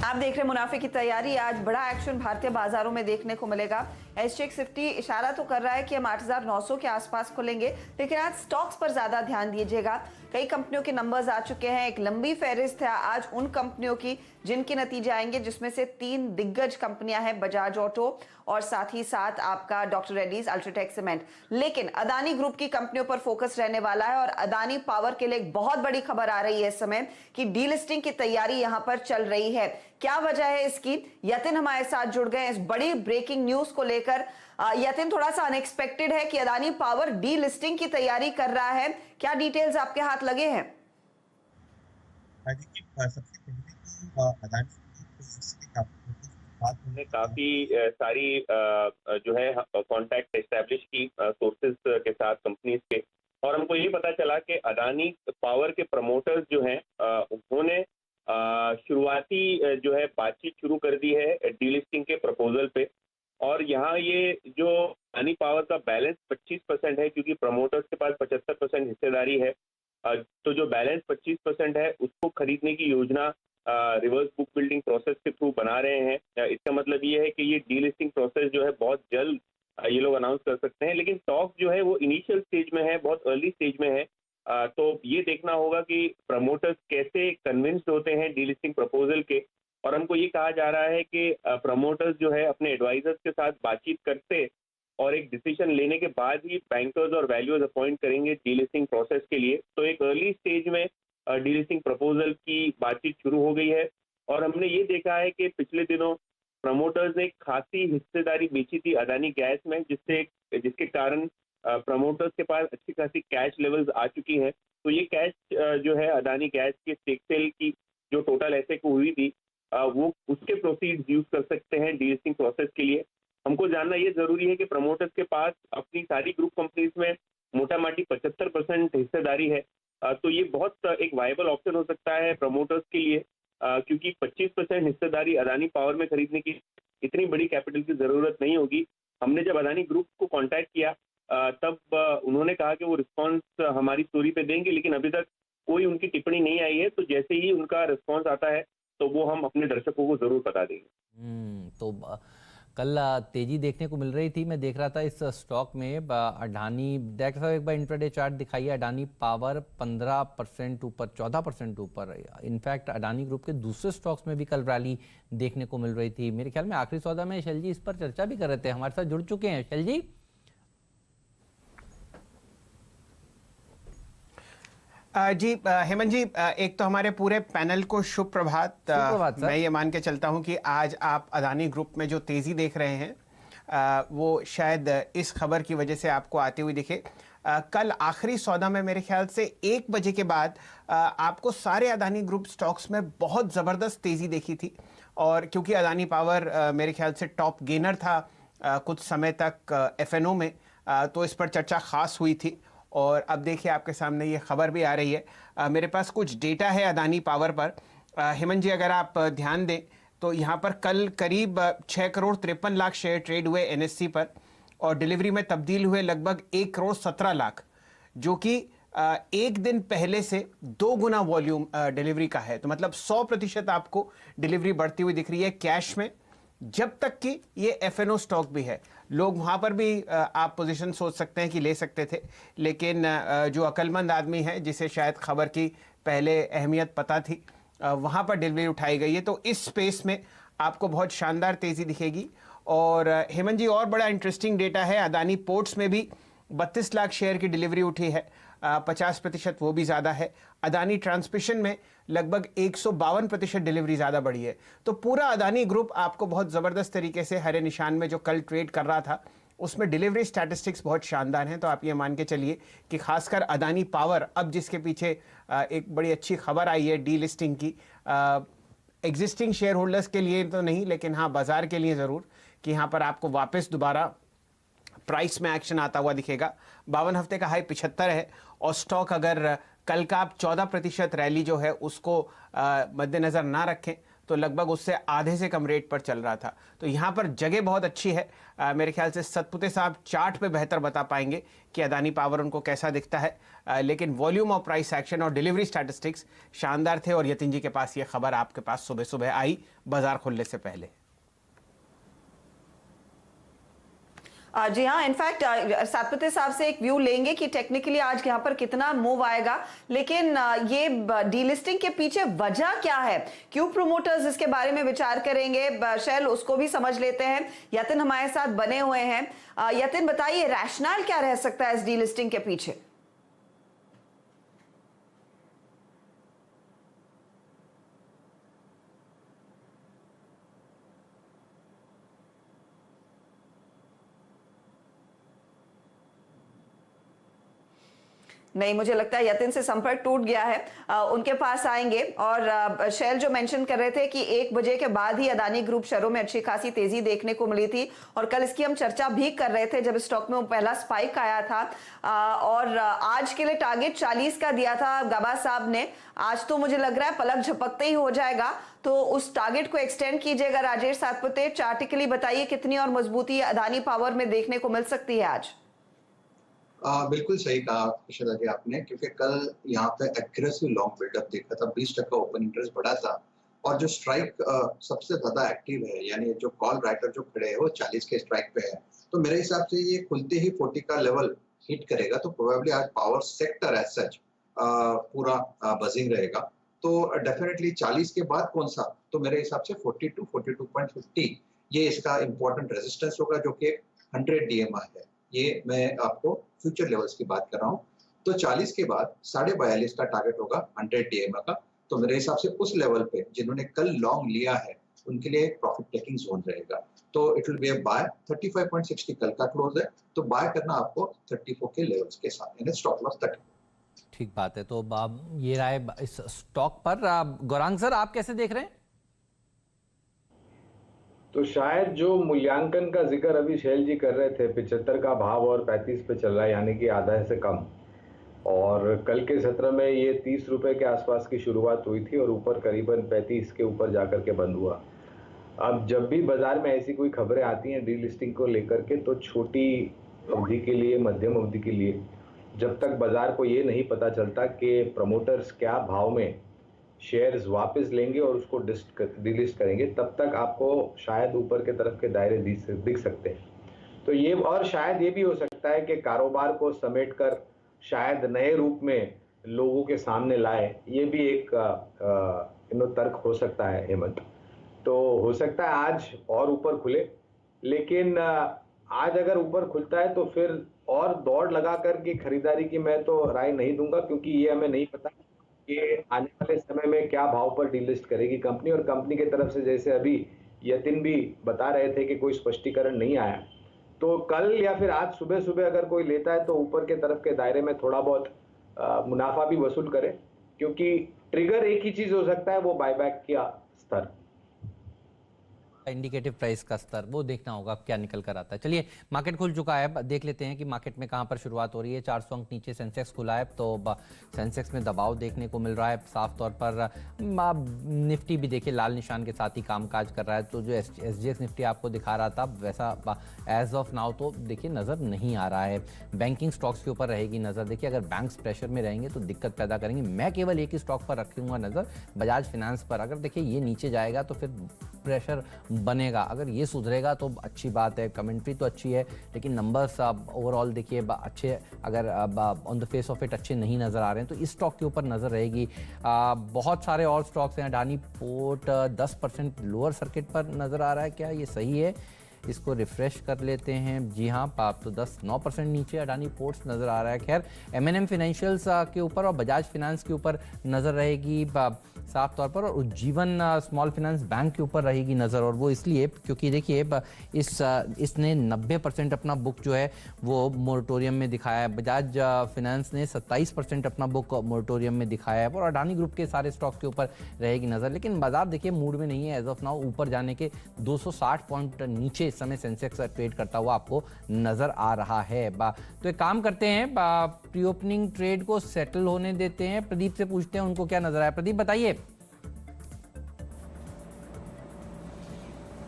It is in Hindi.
आप देख रहे हैं मुनाफे की तैयारी। आज बड़ा एक्शन भारतीय बाजारों में देखने को मिलेगा। एसजेएक्स 50 इशारा तो कर रहा है कि हम 8,900 के आसपास खुलेंगे, लेकिन आज स्टॉक्स पर ज्यादा ध्यान दीजिएगा। कई कंपनियों के नंबर्स आ चुके हैं, एक लंबी फहरिस्त है आज उन कंपनियों की जिनके नतीजे आएंगे, जिसमें से 3 दिग्गज कंपनियां हैं, बजाज ऑटो और साथ ही साथ आपका डॉक्टर रेड्डीज, अल्ट्राटेक सीमेंट। लेकिन अदानी ग्रुप की कंपनियों पर फोकस रहने वाला है और अदानी पावर के लिए एक बहुत बड़ी खबर आ रही है इस समय कि डीलिस्टिंग की तैयारी यहां पर चल रही है। क्या वजह है इसकी? यतिन हमारे साथ जुड़ गए इस बड़ी ब्रेकिंग न्यूज को लेकर। यतिन, थोड़ा सा अनएक्सपेक्टेड है कि अदानी पावर डीलिस्टिंग की तैयारी कर रहा है, क्या डिटेल्स आपके हाथ लगे हैं? देखिए, सबसे पहले तो अदानी बात ने काफी सारी जो है कांटेक्ट एस्टेब्लिश की सोर्सेज के साथ कंपनीज के, और हमको ये पता चला कि अदानी पावर के प्रमोटर्स जो हैं उन्होंने शुरुआती जो है बातचीत शुरू कर दी है डीलिस्टिंग के प्रपोजल पे। और यहाँ ये जो अदानी पावर का बैलेंस 25% है, क्योंकि प्रमोटर्स के पास 75% हिस्सेदारी है, तो जो बैलेंस 25% है उसको खरीदने की योजना रिवर्स बुक बिल्डिंग प्रोसेस के थ्रू बना रहे हैं। इसका मतलब ये है कि ये डीलिस्टिंग प्रोसेस जो है बहुत जल्द ये लोग अनाउंस कर सकते हैं, लेकिन टॉक जो है वो इनिशियल स्टेज में है, बहुत अर्ली स्टेज में है। तो ये देखना होगा कि प्रमोटर्स कैसे कन्विंस्ड होते हैं डीलिस्टिंग प्रपोजल के। और हमको ये कहा जा रहा है कि प्रमोटर्स जो है अपने एडवाइजर्स के साथ बातचीत करते और एक डिसीजन लेने के बाद ही बैंकर्स और वैल्यूअर्स अपॉइंट करेंगे डीलिस्टिंग प्रोसेस के लिए। तो एक अर्ली स्टेज में डीलिस्टिंग प्रपोजल की बातचीत शुरू हो गई है। और हमने ये देखा है कि पिछले दिनों प्रमोटर्स ने खासी हिस्सेदारी बेची थी अदानी गैस में, जिसके कारण प्रमोटर्स के पास अच्छी खासी कैश लेवल्स आ चुकी हैं। तो ये कैश जो है अदानी गैस के स्टेक सेल की जो टोटल ऐसे को हुई थी, वो उसके प्रोसीड्स यूज कर सकते हैं डीलिस्टिंग प्रोसेस के लिए। हमको जानना ये जरूरी है कि प्रमोटर्स के पास अपनी सारी ग्रुप कंपनीज में मोटा माटी 75% हिस्सेदारी है। तो ये बहुत एक वायबल ऑप्शन हो सकता है प्रमोटर्स के लिए, क्योंकि 25% हिस्सेदारी अदानी पावर में खरीदने की इतनी बड़ी कैपिटल की जरूरत नहीं होगी। हमने जब अदानी ग्रुप को कांटेक्ट किया तब उन्होंने कहा कि वो रिस्पांस हमारी स्टोरी पे देंगे, लेकिन अभी तक कोई उनकी टिप्पणी नहीं आई है। तो जैसे ही उनका रिस्पांस आता है तो वो हम अपने दर्शकों को जरूर बता देंगे। तो कल तेजी देखने को मिल रही थी, मैं देख रहा था इस स्टॉक में अडानी, देख एक बार इंट्राडे चार्ट दिखाइए। अडानी पावर 15% ऊपर, 14% ऊपर। इनफैक्ट अडानी ग्रुप के दूसरे स्टॉक्स में भी कल रैली देखने को मिल रही थी। मेरे ख्याल में आखिरी सौदा में शैल जी इस पर चर्चा भी कर रहे थे, हमारे साथ जुड़ चुके हैं। शैल जी, जी हेमंत जी, एक तो हमारे पूरे पैनल को शुभ प्रभात। मैं ये मान के चलता हूं कि आज आप अदानी ग्रुप में जो तेज़ी देख रहे हैं वो शायद इस खबर की वजह से आपको आती हुई दिखे। कल आखिरी सौदा में मेरे ख्याल से 1 बजे के बाद आपको सारे अदानी ग्रुप स्टॉक्स में बहुत ज़बरदस्त तेज़ी देखी थी। और क्योंकि अदानी पावर मेरे ख्याल से टॉप गेनर था कुछ समय तक एफएनओ में, तो इस पर चर्चा ख़ास हुई थी। और अब देखिए आपके सामने ये खबर भी आ रही है। मेरे पास कुछ डेटा है अदानी पावर पर। हेमंत जी, अगर आप ध्यान दें तो यहाँ पर कल करीब 6 करोड़ 53 लाख शेयर ट्रेड हुए एनएससी पर, और डिलीवरी में तब्दील हुए लगभग 1 करोड़ 17 लाख, जो कि एक दिन पहले से 2 गुना वॉल्यूम डिलीवरी का है। तो मतलब 100% आपको डिलीवरी बढ़ती हुई दिख रही है कैश में, जब तक कि ये एफएनओ स्टॉक भी है। लोग वहाँ पर भी आप पोजीशन सोच सकते हैं कि ले सकते थे, लेकिन जो अक्लमंद आदमी है जिसे शायद खबर की पहले अहमियत पता थी, वहाँ पर डिलीवरी उठाई गई है। तो इस स्पेस में आपको बहुत शानदार तेज़ी दिखेगी। और हेमंत जी, और बड़ा इंटरेस्टिंग डेटा है, अदानी पोर्ट्स में भी 32 लाख शेयर की डिलीवरी उठी है, 50% वो भी ज़्यादा है। अदानी ट्रांसमिशन में लगभग 152% डिलीवरी ज़्यादा बढ़ी है। तो पूरा अदानी ग्रुप आपको बहुत ज़बरदस्त तरीके से हरे निशान में जो कल ट्रेड कर रहा था उसमें डिलीवरी स्टैटिस्टिक्स बहुत शानदार हैं। तो आप ये मान के चलिए कि खासकर अदानी पावर, अब जिसके पीछे एक बड़ी अच्छी खबर आई है डी लिस्टिंग की, एग्जिस्टिंग शेयर होल्डर्स के लिए तो नहीं, लेकिन हाँ बाज़ार के लिए ज़रूर, कि यहाँ पर आपको वापस दोबारा प्राइस में एक्शन आता हुआ दिखेगा। 52 हफ्ते का हाई 75 है, और स्टॉक अगर कल का आप 14% रैली जो है उसको मद्देनज़र ना रखें तो लगभग उससे आधे से कम रेट पर चल रहा था। तो यहाँ पर जगह बहुत अच्छी है। मेरे ख्याल से सतपुते साहब चार्ट पे बेहतर बता पाएंगे कि अदानी पावर उनको कैसा दिखता है। लेकिन वॉल्यूम ऑफ प्राइस एक्शन और डिलीवरी स्टैटिस्टिक्स शानदार थे और यतिन जी के पास ये खबर आपके पास सुबह सुबह आई बाजार खुलने से पहले। जी हाँ, इनफैक्ट सतपुते साहब से एक व्यू लेंगे कि टेक्निकली आज यहाँ पर कितना मूव आएगा, लेकिन ये डीलिस्टिंग के पीछे वजह क्या है, क्यों प्रोमोटर्स इसके बारे में विचार करेंगे, शैल उसको भी समझ लेते हैं। यतिन हमारे साथ बने हुए हैं। यतिन बताइए रैशनल क्या रह सकता है इस डीलिस्टिंग के पीछे? नहीं, मुझे लगता है यतिन से संपर्क टूट गया है। उनके पास आएंगे। और शैल जो मेंशन कर रहे थे कि 1 बजे के बाद ही अदानी ग्रुप शेयरों में अच्छी खासी तेजी देखने को मिली थी और कल इसकी हम चर्चा भी कर रहे थे जब स्टॉक में वो पहला स्पाइक आया था। और आज के लिए टारगेट 40 का दिया था गबा साहब ने। आज तो मुझे लग रहा है पलक झपकते ही हो जाएगा, तो उस टारगेट को एक्सटेंड कीजिएगा। राजेश सातपुते, चार्टिकली बताइए कितनी और मजबूती अदानी पावर में देखने को मिल सकती है आज? बिल्कुल सही कहा श्रद्धा जी आपने, क्योंकि कल यहाँ पे एग्रेसिव लॉन्ग बिल्डअप देखा था, 20% ओपन इंटरेस्ट बढ़ा था और जो स्ट्राइक सबसे ज्यादा एक्टिव है, यानी जो कॉल राइटर जो खड़े हैं वो 40 के स्ट्राइक पे है। तो मेरे हिसाब से ये खुलते ही 40 का लेवल हिट करेगा, तो प्रोबेबली आज पावर सेक्टर एज सच पूरा बजिंग रहेगा। तो डेफिनेटली 40 के बाद कौन सा, तो मेरे हिसाब से 42, 42.50 ये इसका इंपॉर्टेंट रेजिस्टेंस होगा, जो कि 100 DMI है। ये मैं आपको फ्यूचर लेवल्स की बात कर रहा हूँ। तो 40 के बाद 42.5 का टारगेट होगा 100 DMI का। तो मेरे हिसाब से उस लेवल पे जिन्होंने कल लॉन्ग लिया है उनके लिए एक प्रॉफिट टेकिंग जोन रहेगा। तो it will be a buy. 35.60 कल का क्लोज है, तो बाय करना आपको 34 के लेवल्स के साथ, यानी स्टॉप लॉस 30। ठीक बात है। तो ये राय इस स्टॉक पर। गौरांग सर, आप कैसे देख रहे हैं? तो शायद जो मूल्यांकन का जिक्र अभी शैल जी कर रहे थे, 75 का भाव और 35 पे चल रहा है, यानी कि आधा से कम। और कल के सत्र में ये 30 रुपए के आसपास की शुरुआत हुई थी और ऊपर करीबन 35 के ऊपर जाकर के बंद हुआ। अब जब भी बाजार में ऐसी कोई खबरें आती हैं डीलिस्टिंग को लेकर के, तो छोटी अवधि के लिए, मध्यम अवधि के लिए, जब तक बाजार को ये नहीं पता चलता कि प्रमोटर्स क्या भाव में शेयर्स वापस लेंगे और उसको डिलिस्ट करेंगे, तब तक आपको शायद ऊपर के तरफ के दायरे दिख सकते हैं। तो ये, और शायद ये भी हो सकता है कि कारोबार को समेटकर शायद नए रूप में लोगों के सामने लाए, ये भी एक तर्क हो सकता है हेमंत। तो हो सकता है आज और ऊपर खुले, लेकिन आज अगर ऊपर खुलता है तो फिर और दौड़ लगा कर की खरीदारी की मैं तो राय नहीं दूंगा, क्योंकि ये हमें नहीं पता कि आने वाले समय में क्या भाव पर डीलिस्ट करेगी कंपनी। और कंपनी की तरफ से, जैसे अभी यतिन भी बता रहे थे कि कोई स्पष्टीकरण नहीं आया, तो कल या फिर आज सुबह सुबह अगर कोई लेता है तो ऊपर के तरफ के दायरे में थोड़ा बहुत मुनाफा भी वसूल करे, क्योंकि ट्रिगर एक ही चीज हो सकता है, वो बायबैक का स्तर, इंडिकेटिव प्राइस का स्तर, वो देखना होगा क्या निकल कर आता है। चलिए, मार्केट खुल चुका है, देख लेते हैं कि मार्केट में कहां पर शुरुआत हो रही है। 400 अंक नीचे सेंसेक्स खुला है, तो सेंसेक्स में दबाव देखने को मिल रहा है साफ तौर पर। निफ्टी भी देखिए लाल निशान के साथ ही कामकाज कर रहा है। तो जो SGX निफ्टी आपको दिखा रहा था, वैसा एज ऑफ नाउ तो देखिए नज़र नहीं आ रहा है। बैंकिंग स्टॉक्स के ऊपर रहेगी नज़र। देखिए, अगर बैंक्स प्रेशर में रहेंगे तो दिक्कत पैदा करेंगे। मैं केवल एक ही स्टॉक पर रखूंगा नज़र, बजाज फाइनेंस पर। अगर देखिए ये नीचे जाएगा तो फिर प्रेशर बनेगा, अगर ये सुधरेगा तो अच्छी बात है। कमेंट्री तो अच्छी है, लेकिन नंबर्स ओवरऑल देखिए अच्छे, अगर on the face of it अच्छे नहीं नज़र आ रहे हैं, तो इस स्टॉक के ऊपर नज़र रहेगी। बहुत सारे और स्टॉक्स हैं। अडानी पोर्ट 10% लोअर सर्किट पर नज़र आ रहा है, क्या ये सही है? इसको रिफ्रेश कर लेते हैं। जी हाँ, आप तो 9% नीचे अडानी पोर्ट्स नज़र आ रहा है। खैर, M&M फाइनेंशियल्स के ऊपर और बजाज फाइनेंस के ऊपर नज़र रहेगी साफ तौर पर, और उज्जीवन स्मॉल फाइनेंस बैंक के ऊपर रहेगी नज़र। और वो इसलिए क्योंकि देखिए इसने 90% अपना बुक जो है वो मोरेटोरियम में दिखाया है। बजाज फाइनेंस ने 27% अपना बुक मोरेटोरियम में दिखाया है, और अडानी ग्रुप के सारे स्टॉक्स के ऊपर रहेगी नज़र। लेकिन बाजार देखिए मूड में नहीं है एज ऑफ नाउ ऊपर जाने के। 260 पॉइंट नीचे इस समय सेंसेक्स ट्रेड करता हुआ आपको नज़र आ रहा है। तो एक काम करते हैं, प्री ओपनिंग ट्रेड को सेटल होने देते हैं। प्रदीप से पूछते हैं उनको क्या नज़र आया। प्रदीप बताइए,